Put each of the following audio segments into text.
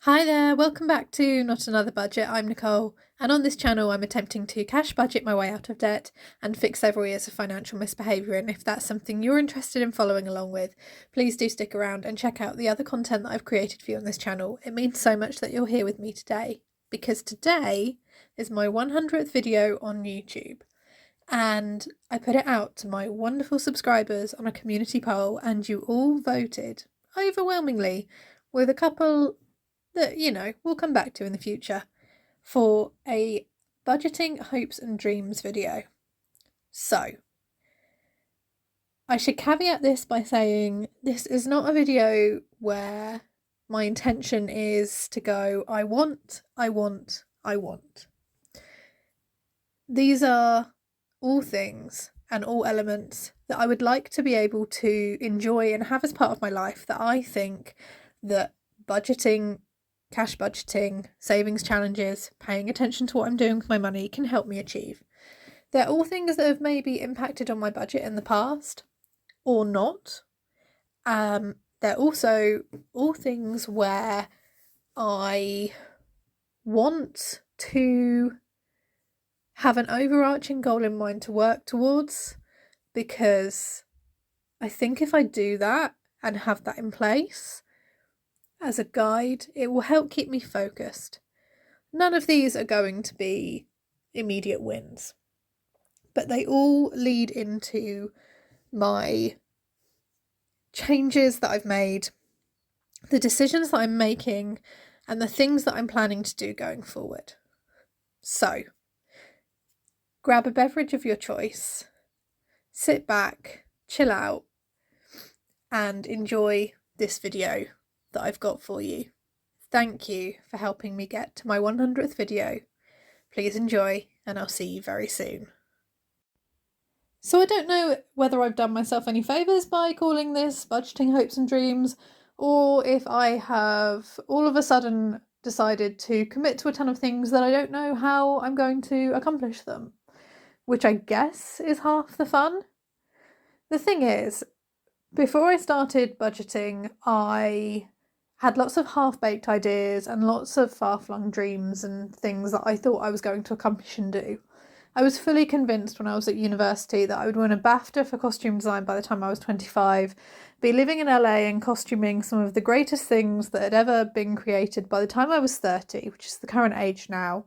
Hi there, welcome back to Not Another Budget. I'm Nicole, and on this channel, I'm attempting to cash budget my way out of debt and fix several years of financial misbehaviour. And if that's something you're interested in following along with, please do stick around and check out the other content that I've created for you on this channel. It means so much that you're here with me today, because today is my 100th video on YouTube. And I put it out to my wonderful subscribers on a community poll, and you all voted overwhelmingly, with a couple that, we'll come back to in the future, for a budgeting hopes and dreams video. So, I should caveat this by saying this is not a video where my intention is to go, I want. These are all things and all elements that I would like to be able to enjoy and have as part of my life, that I think that budgeting, cash budgeting, savings challenges, paying attention to what I'm doing with my money can help me achieve. They're all things that have maybe impacted on my budget in the past or not. They're also all things where I want to have an overarching goal in mind to work towards, because I think if I do that and have that in place as a guide, it will help keep me focused. None of these are going to be immediate wins, but they all lead into my changes that I've made, the decisions that I'm making, and the things that I'm planning to do going forward. So, grab a beverage of your choice, sit back, chill out, and enjoy this video that I've got for you. Thank you for helping me get to my 100th video. Please enjoy, and I'll see you very soon. So I don't know whether I've done myself any favours by calling this Budgeting Hopes and Dreams, or if I have all of a sudden decided to commit to a ton of things that I don't know how I'm going to accomplish them, which I guess is half the fun. The thing is, before I started budgeting, I had lots of half-baked ideas and lots of far-flung dreams and things that I thought I was going to accomplish and do. I was fully convinced when I was at university that I would win a BAFTA for costume design by the time I was 25, be living in LA and costuming some of the greatest things that had ever been created by the time I was 30, which is the current age now,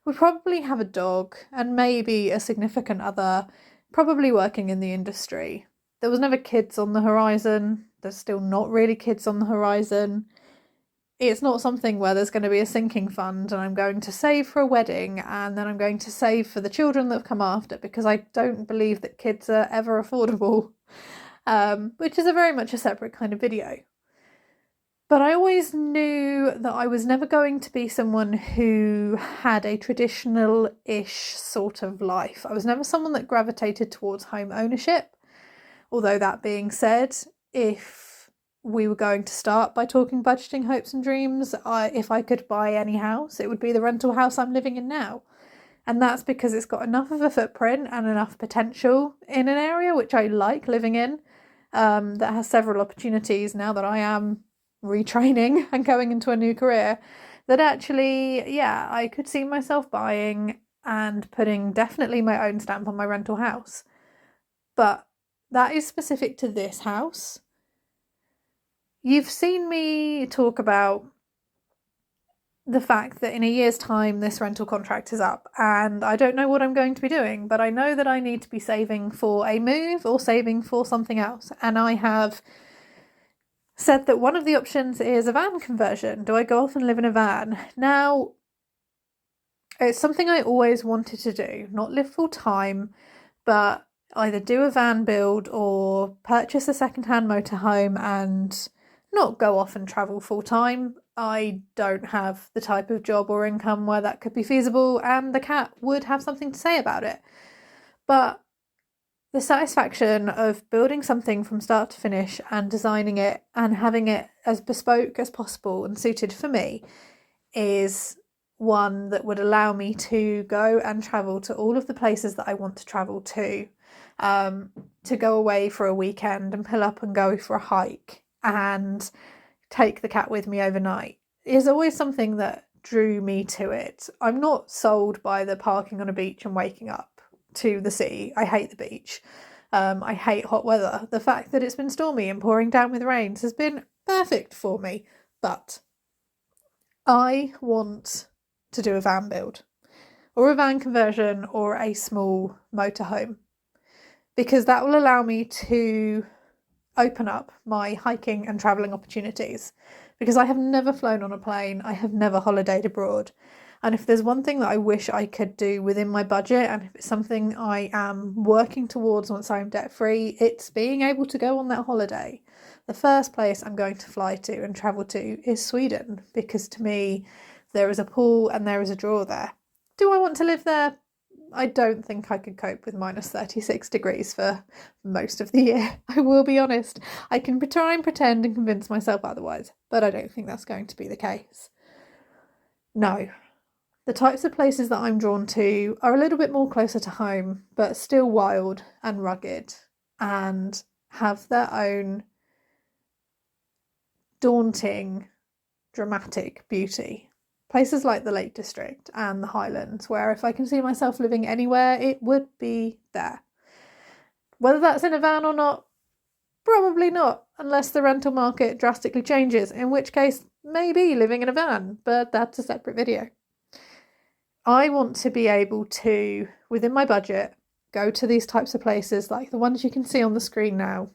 would probably have a dog and maybe a significant other, probably working in the industry. There was never kids on the horizon. There's still not really kids on the horizon. It's not something where there's going to be a sinking fund and I'm going to save for a wedding and then I'm going to save for the children that have come after, because I don't believe that kids are ever affordable, which is a very much a separate kind of video. But I always knew that I was never going to be someone who had a traditional-ish sort of life. I was never someone that gravitated towards home ownership. Although that being said, if we were going to start by talking budgeting hopes and dreams, if I could buy any house, it would be the rental house I'm living in now. And that's because it's got enough of a footprint and enough potential in an area which I like living in, that has several opportunities now that I am retraining and going into a new career, that actually, yeah, I could see myself buying and putting definitely my own stamp on my rental house. But that is specific to this house. You've seen me talk about the fact that in a year's time this rental contract is up and I don't know what I'm going to be doing, but I know that I need to be saving for a move or saving for something else. And I have said that one of the options is a van conversion. Do I go off and live in a van? Now, it's something I always wanted to do, not live full time, but either do a van build or purchase a second-hand motorhome and not go off and travel full time. I don't have the type of job or income where that could be feasible, and the cat would have something to say about it. But the satisfaction of building something from start to finish and designing it and having it as bespoke as possible and suited for me is one that would allow me to go and travel to all of the places that I want to travel to go away for a weekend and pull up and go for a hike and take the cat with me overnight. is always something that drew me to it. I'm not sold by the parking on a beach and waking up to the sea. I hate the beach. I hate hot weather. The fact that it's been stormy and pouring down with rains has been perfect for me. But I want to do a van build, or a van conversion, or a small motorhome, because that will allow me to open up my hiking and travelling opportunities, because I have never flown on a plane, I have never holidayed abroad. And if there's one thing that I wish I could do within my budget, and if it's something I am working towards once I'm debt free, it's being able to go on that holiday. The first place I'm going to fly to and travel to is Sweden, because to me there is a pool and there is a draw there. Do I want to live there? I don't think I could cope with minus 36 degrees for most of the year. I will be honest. I can try and pretend and convince myself otherwise, but I don't think that's going to be the case. No. The types of places that I'm drawn to are a little bit more closer to home, but still wild and rugged and have their own daunting, dramatic beauty. Places like the Lake District and the Highlands, where if I can see myself living anywhere, it would be there. Whether that's in a van or not, probably not, unless the rental market drastically changes, in which case maybe living in a van, but that's a separate video. I want to be able to, within my budget, go to these types of places like the ones you can see on the screen now,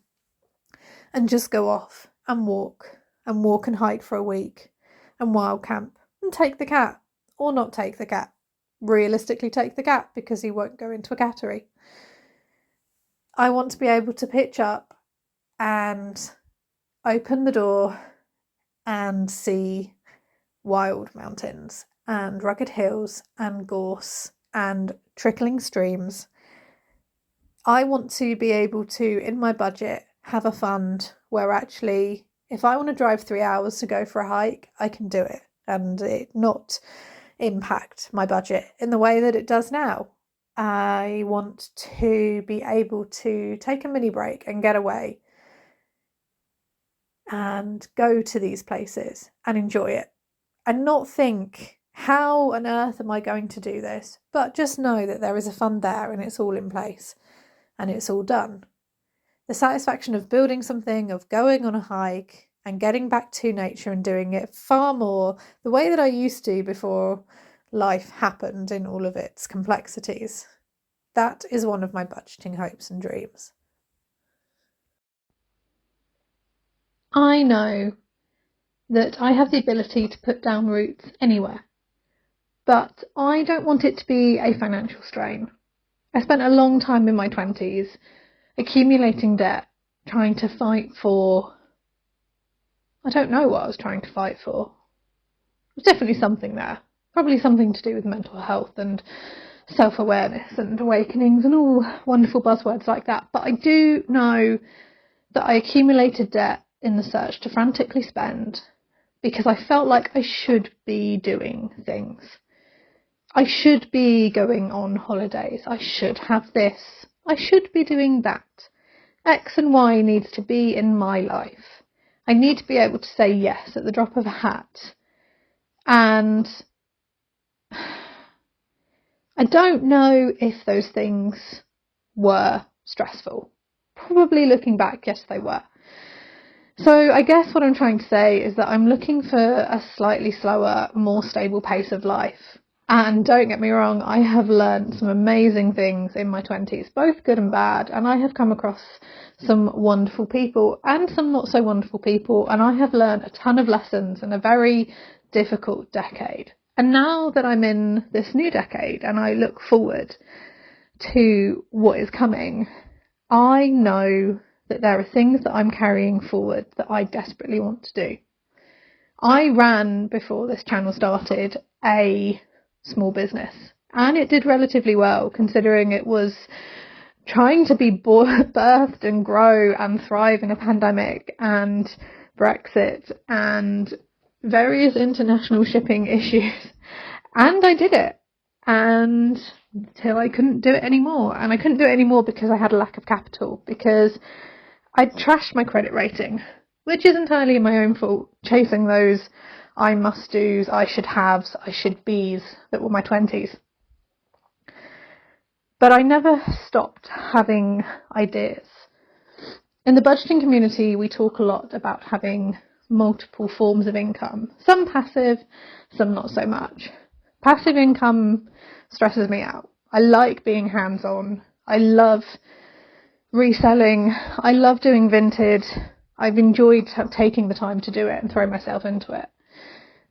and just go off and walk and hike for a week and wild camp. And take the cat, or not take the cat. Realistically take the cat, because he won't go into a cattery. I want to be able to pitch up and open the door and see wild mountains and rugged hills and gorse and trickling streams. I want to be able to, in my budget, have a fund where actually, if I want to drive 3 hours to go for a hike, I can do it. And it not impact my budget in the way that it does now. I want to be able to take a mini break and get away and go to these places and enjoy it, and not think, how on earth am I going to do this? But just know that there is a fund there and it's all in place and it's all done. The satisfaction of building something, of going on a hike and getting back to nature and doing it far more the way that I used to before life happened in all of its complexities. That is one of my budgeting hopes and dreams. I know that I have the ability to put down roots anywhere, but I don't want it to be a financial strain. I spent a long time in my 20s accumulating debt, trying to fight for... I don't know what I was trying to fight for. There's definitely something there. Probably something to do with mental health and self-awareness and awakenings and all wonderful buzzwords like that. But I do know that I accumulated debt in the search to frantically spend because I felt like I should be doing things. I should be going on holidays. I should have this. I should be doing that. X and Y needs to be in my life. I need to be able to say yes at the drop of a hat. And I don't know if those things were stressful. Probably looking back, yes, they were. So I guess what I'm trying to say is that I'm looking for a slightly slower, more stable pace of life. And don't get me wrong, I have learned some amazing things in my 20s, both good and bad, and I have come across some wonderful people and some not so wonderful people, and I have learned a ton of lessons in a very difficult decade. And now that I'm in this new decade and I look forward to what is coming, I know that there are things that I'm carrying forward that I desperately want to do. I ran, before this channel started, a small business, and it did relatively well considering it was trying to be birthed and grow and thrive in a pandemic and Brexit and various international shipping issues. And I did it, and until I couldn't do it anymore. And I couldn't do it anymore because I had a lack of capital, because I'd trashed my credit rating, which is entirely my own fault, chasing those I must do's, I should haves, I should be's that were my 20s. But I never stopped having ideas. In the budgeting community, we talk a lot about having multiple forms of income, some passive, some not so much. Passive income stresses me out. I like being hands-on. I love reselling. I love doing vintage. I've enjoyed taking the time to do it and throw myself into it.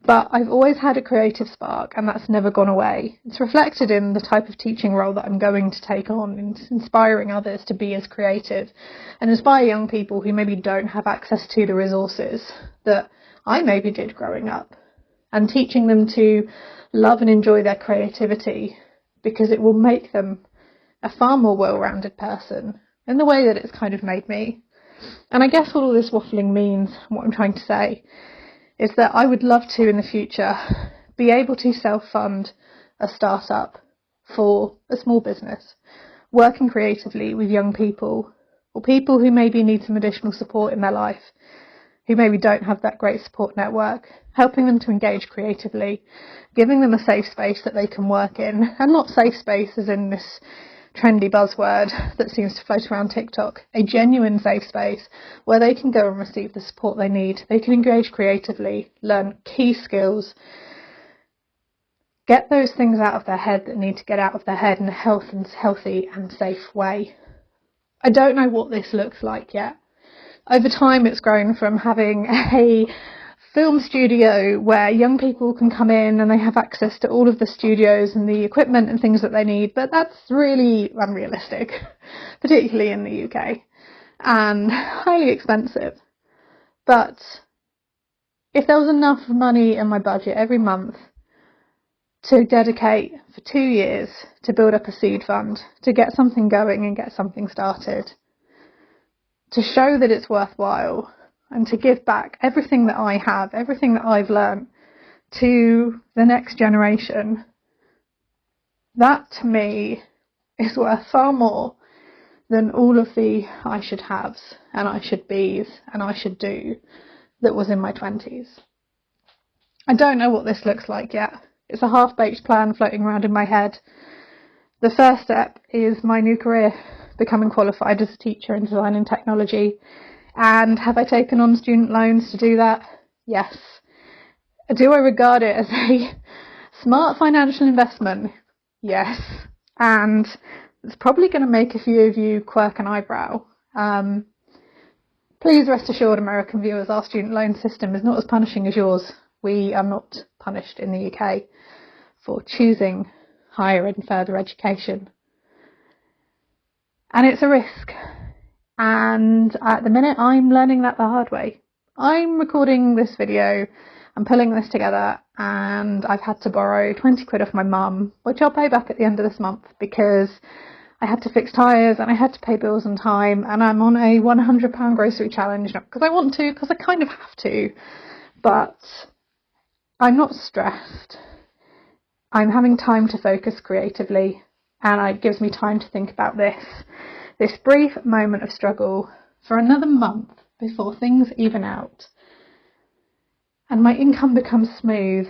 But I've always had a creative spark, and that's never gone away. It's reflected in the type of teaching role that I'm going to take on, in inspiring others to be as creative and inspire young people who maybe don't have access to the resources that I maybe did growing up, and teaching them to love and enjoy their creativity, because it will make them a far more well-rounded person in the way that it's kind of made me. And I guess what all this waffling means, what I'm trying to say, is that I would love to in the future be able to self-fund a startup for a small business, working creatively with young people, or people who maybe need some additional support in their life, who maybe don't have that great support network, helping them to engage creatively, giving them a safe space that they can work in, and not safe space as in this trendy buzzword that seems to float around TikTok, a genuine safe space where they can go and receive the support they need. They can engage creatively, learn key skills, get those things out of their head that need to get out of their head in a healthy and safe way. I don't know what this looks like yet. Over time, it's grown from having a film studio where young people can come in and they have access to all of the studios and the equipment and things that they need, but that's really unrealistic, particularly in the UK, and highly expensive. But if there was enough money in my budget every month to dedicate for 2 years to build up a seed fund, to get something going and get something started, to show that it's worthwhile, and to give back everything that I have, everything that I've learned to the next generation, that to me is worth far more than all of the I should haves and I should be's and I should do that was in my 20s. I don't know what this looks like yet. It's a half-baked plan floating around in my head. The first step is my new career, becoming qualified as a teacher in design and technology. And have I taken on student loans to do that? Yes. Do I regard it as a smart financial investment? Yes. And it's probably going to make a few of you quirk an eyebrow. Please rest assured, American viewers, our student loan system is not as punishing as yours. We are not punished in the UK for choosing higher and further education. And it's a risk. And at the minute, I'm learning that the hard way. I'm recording this video, I'm pulling this together, and I've had to borrow 20 quid off my mum, which I'll pay back at the end of this month, because I had to fix tyres and I had to pay bills on time, and I'm on a £100 grocery challenge, not because I want to, because I kind of have to, but I'm not stressed. I'm having time to focus creatively, and it gives me time to think about this brief moment of struggle for another month before things even out and my income becomes smooth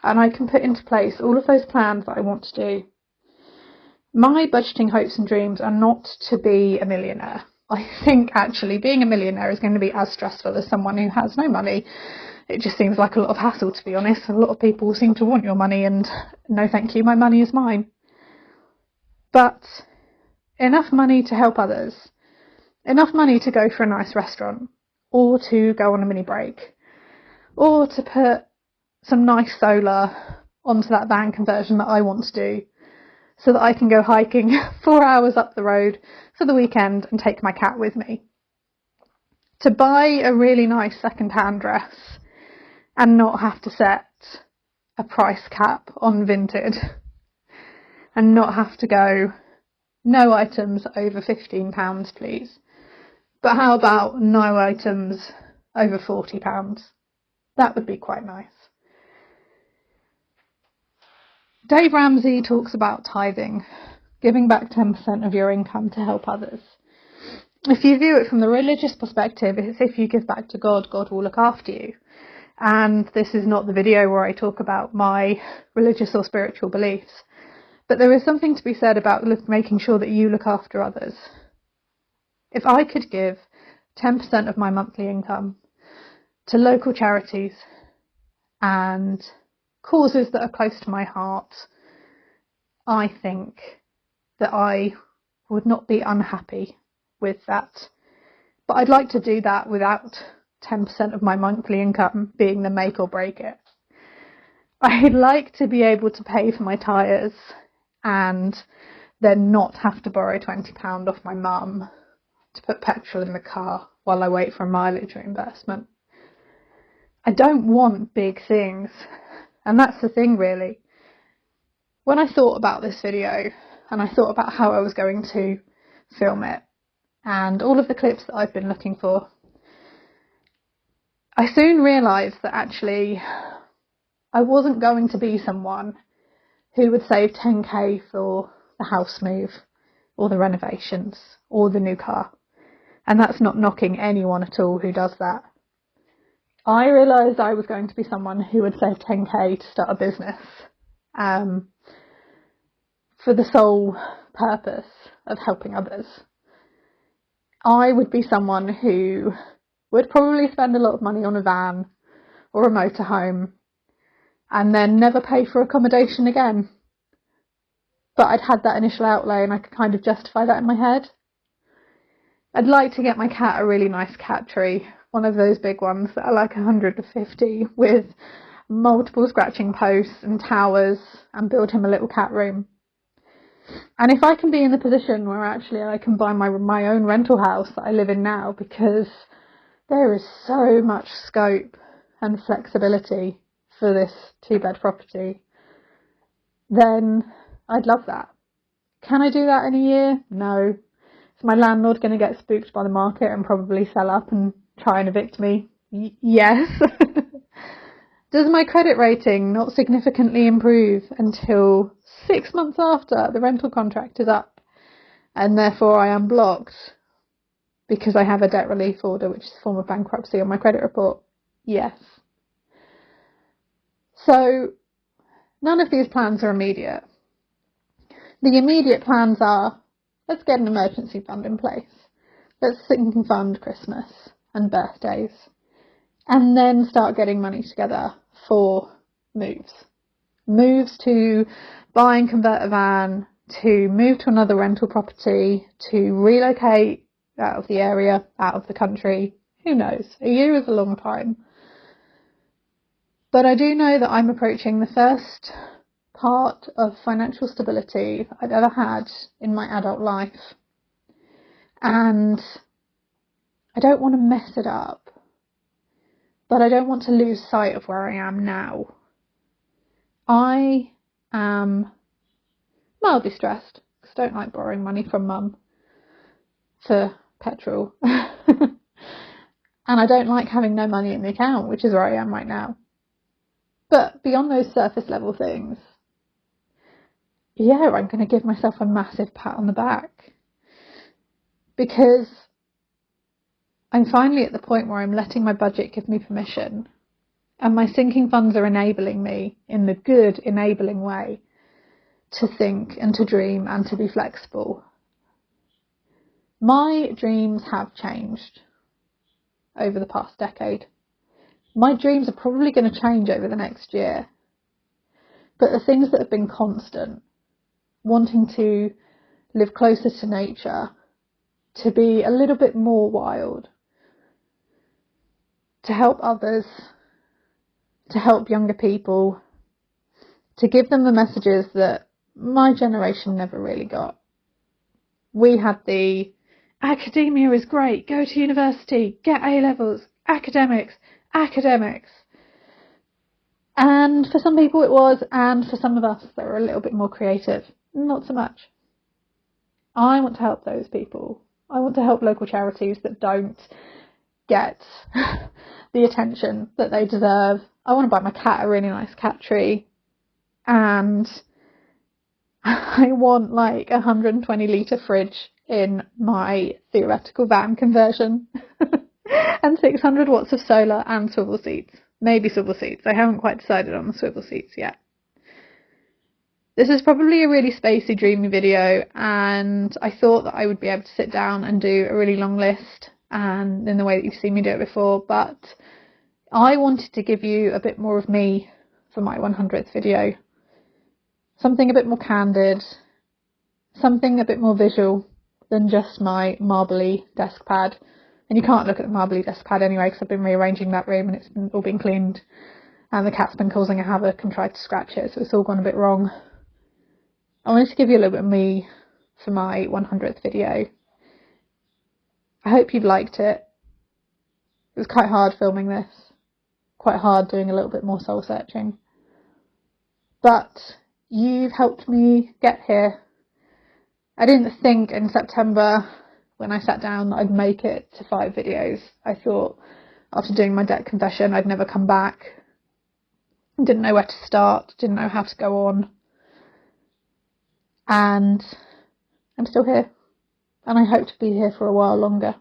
and I can put into place all of those plans that I want to do. My budgeting hopes and dreams are not to be a millionaire. I think actually being a millionaire is going to be as stressful as someone who has no money. It just seems like a lot of hassle, to be honest. A lot of people seem to want your money, and no thank you, my money is mine. But enough money to help others, enough money to go for a nice restaurant, or to go on a mini break, or to put some nice solar onto that van conversion that I want to do, so that I can go hiking 4 hours up the road for the weekend and take my cat with me. To buy a really nice second-hand dress and not have to set a price cap on Vinted, and not have to go, no items over £15, please. But how about no items over £40? That would be quite nice. Dave Ramsey talks about tithing, giving back 10% of your income to help others. If you view it from the religious perspective, it's if you give back to God, God will look after you. And this is not the video where I talk about my religious or spiritual beliefs. But there is something to be said about making sure that you look after others. If I could give 10% of my monthly income to local charities and causes that are close to my heart, I think that I would not be unhappy with that. But I'd like to do that without 10% of my monthly income being the make or break it. I'd like to be able to pay for my tyres and then not have to borrow £20 off my mum to put petrol in the car while I wait for a mileage reimbursement. I don't want big things, and that's the thing really. When I thought about this video and I thought about how I was going to film it and all of the clips that I've been looking for, I soon realised that actually I wasn't going to be someone who would save 10k for the house move or the renovations or the new car. And that's not knocking anyone at all who does that. I realised I was going to be someone who would save 10k to start a business for the sole purpose of helping others. I would be someone who would probably spend a lot of money on a van or a motorhome and then never pay for accommodation again. But I'd had that initial outlay and I could kind of justify that in my head. I'd like to get my cat a really nice cat tree, one of those big ones that are like 150 with multiple scratching posts and towers, and build him a little cat room. And if I can be in the position where actually I can buy my own rental house that I live in now, because there is so much scope and flexibility for this 2-bed property, then I'd love that. Can I do that in a year? No. Is my landlord going to get spooked by the market and probably sell up and try and evict me? Yes. Does my credit rating not significantly improve until 6 months after the rental contract is up and therefore I am blocked because I have a debt relief order, which is a form of bankruptcy, on my credit report? Yes. So none of these plans are immediate. The immediate plans are, let's get an emergency fund in place. Let's sinking fund Christmas and birthdays. And then start getting money together for moves. Moves to buy and convert a van, to move to another rental property, to relocate out of the area, out of the country. Who knows? A year is a long time. But I do know that I'm approaching the first part of financial stability I've ever had in my adult life. And I don't want to mess it up, but I don't want to lose sight of where I am now. I am mildly stressed because I don't like borrowing money from mum for petrol. And I don't like having no money in the account, which is where I am right now. But beyond those surface level things, yeah, I'm going to give myself a massive pat on the back, because I'm finally at the point where I'm letting my budget give me permission, and my sinking funds are enabling me in the good enabling way to think and to dream and to be flexible. My dreams have changed over the past decade. My dreams are probably going to change over the next year. But the things that have been constant, wanting to live closer to nature, to be a little bit more wild, to help others, to help younger people, to give them the messages that my generation never really got. We had the academia is great, go to university, get A-levels, academics. And for some people it was, and for some of us that were a little bit more creative, not so much. I want to help those people. I want to help local charities that don't get the attention that they deserve. I want to buy my cat a really nice cat tree, and I want like 120 litre fridge in my theoretical van conversion and 600 watts of solar and swivel seats. maybe swivel seats. I haven't quite decided on the swivel seats yet. This is probably a really spacey, dreamy video, and I thought that I would be able to sit down and do a really long list, and in the way that you've seen me do it before, but I wanted to give you a bit more of me for my 100th video. Something a bit more candid, something a bit more visual than just my marbly desk pad. And you can't look at the marbly desk pad anyway, because I've been rearranging that room and it's all been cleaned, and the cat's been causing a havoc and tried to scratch it, so it's all gone a bit wrong. I wanted to give you a little bit of me for my 100th video. I hope you've liked it. It was quite hard filming this, quite hard doing a little bit more soul searching, but you've helped me get here. I didn't think in September, when I sat down, that I'd make it to 5 videos. I thought after doing my debt confession I'd never come back. Didn't know where to start, didn't know how to go on. And I'm still here, and I hope to be here for a while longer.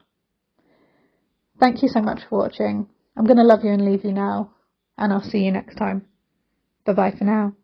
Thank you so much for watching. I'm going to love you and leave you now, and I'll see you next time. Bye bye for now.